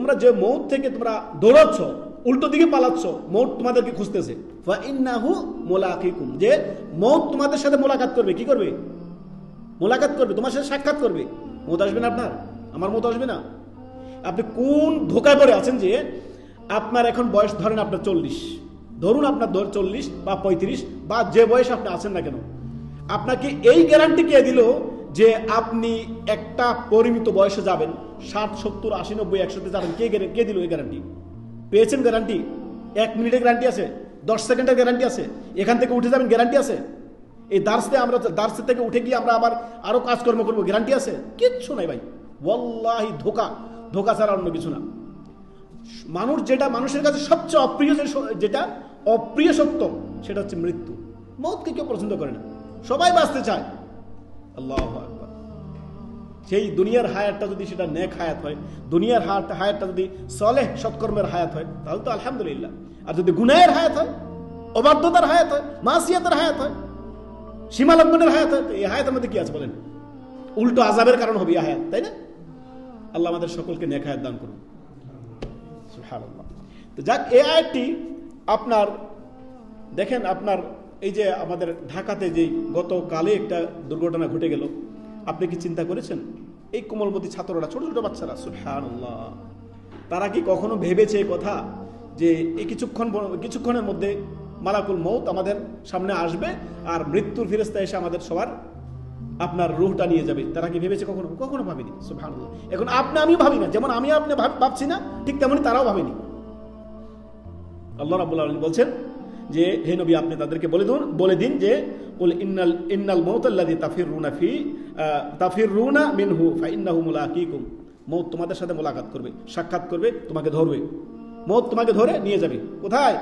তোমরা যে মৌত থেকে তোমরা দৌড়াচ্ছ, উল্টো দিকে পালাচ্ছ, মৌত তোমাদেরকে খুঁজতেছে। ফাইন্নাহু মুলাকিকুম, যে মৌত তোমাদের সাথে মোলাকাত করবে। কি করবে? মোলাকাত করবে, তোমার সাথে সাক্ষাৎ করবে। মৌত আসবে না আপনার, আমার মৌত আসবে না। আপনি কোন ধোকায় পড়ে আছেন যে আপনার এখন বয়স ধরেন আপনার 40, ধরুন আপনার 40 বা 35 বা যে বয়স আপনি আছেন না কেন, আপনাকে এই গ্যারান্টি কে দিল যে আপনি একটা পরিমিত বয়সে যাবেন, 60, 70, 80, 90, 100-তে যাবেন? কে দিল এই গ্যারান্টি? পেয়েছেন গ্যারান্টি? 1 মিনিটের গ্যারান্টি আছে, 10 সেকেন্ডের গ্যারান্টি আছে, এখান থেকে উঠে যাবেন গ্যারান্টি আছে? এই দার্স থেকে উঠে গিয়ে আমরা আবার আরো কাজকর্ম করবো, গ্যারান্টি আছে? কিচ্ছু নাই ভাই, ওয়াল্লাহি ধোকা ছাড়া অন্য কিছু না। মানুষের কাছে সবচেয়ে অপ্রিয় সত্য সেটা হচ্ছে মৃত্যু। মৌতকে কেউ পছন্দ করে না, সবাই বাঁচতে চায়। আল্লাহু আকবার। সেই দুনিয়ার হায়াতটা যদি সেটা নেক হায়াত হয়, দুনিয়ার হায়াতটা যদি সলেহ সৎকর্মের হায়াত হয়, তাহলে তো আলহামদুলিল্লাহ। আর যদি গুনাহের হায়াত হয়, অবাধ্যতার হায়াত হয়, মাসিয়াতের হায়াত হয়, সীমা লঙ্ঘনের হায়াত হয়, এই হায়াতের মধ্যে কি আছে বলেন? উল্টো আযাবের কারণ হবে এই হায়াত, তাই না? আল্লাহ আমাদের সকলকে নেক হায়াত দান করুন। সুবহানাল্লাহ। তো যাক, এই আয়াতটি আপনার দেখেন, আপনার এই যে আমাদের ঢাকাতে যে গতকালে একটা দুর্ঘটনা ঘটে গেল, আপনি কি চিন্তা করেছেন? এই কোমলমতি ছাত্ররা, ছোট ছোট বাচ্চারা, সুবহানাল্লাহ, তারা কি কখনো ভেবেছে কথা যে এই কিছুক্ষণের মধ্যে মালাকুল মউত আমাদের সামনে আসবে আর মৃত্যুর ফেরেশতা এসে আমাদের সবার আপনার রূহটা নিয়ে যাবে? তারা কি ভেবেছে? কখনো ভাবেনি। সুবহানাল্লাহ। এখন আমিও ভাবি না, যেমন আমি আপনি ভাবছি না, ঠিক তেমনি তারাও ভাবেনি। আল্লাহ রাব্বুল আলামিন বলছেন যে হে নবী, আপনি তাদেরকে বলে দিন যে কুল ইন্নাল মাউতাল্লাযী তাফিরুনা মিনহু ফাইন্নাহু মুলাকিকুম, মউত তোমাদের সাথে মোলাকাত করবে, সাক্ষাৎ করবে, তোমাকে ধরবে। মউত তোমাকে ধরে নিয়ে যাবে কোথায়?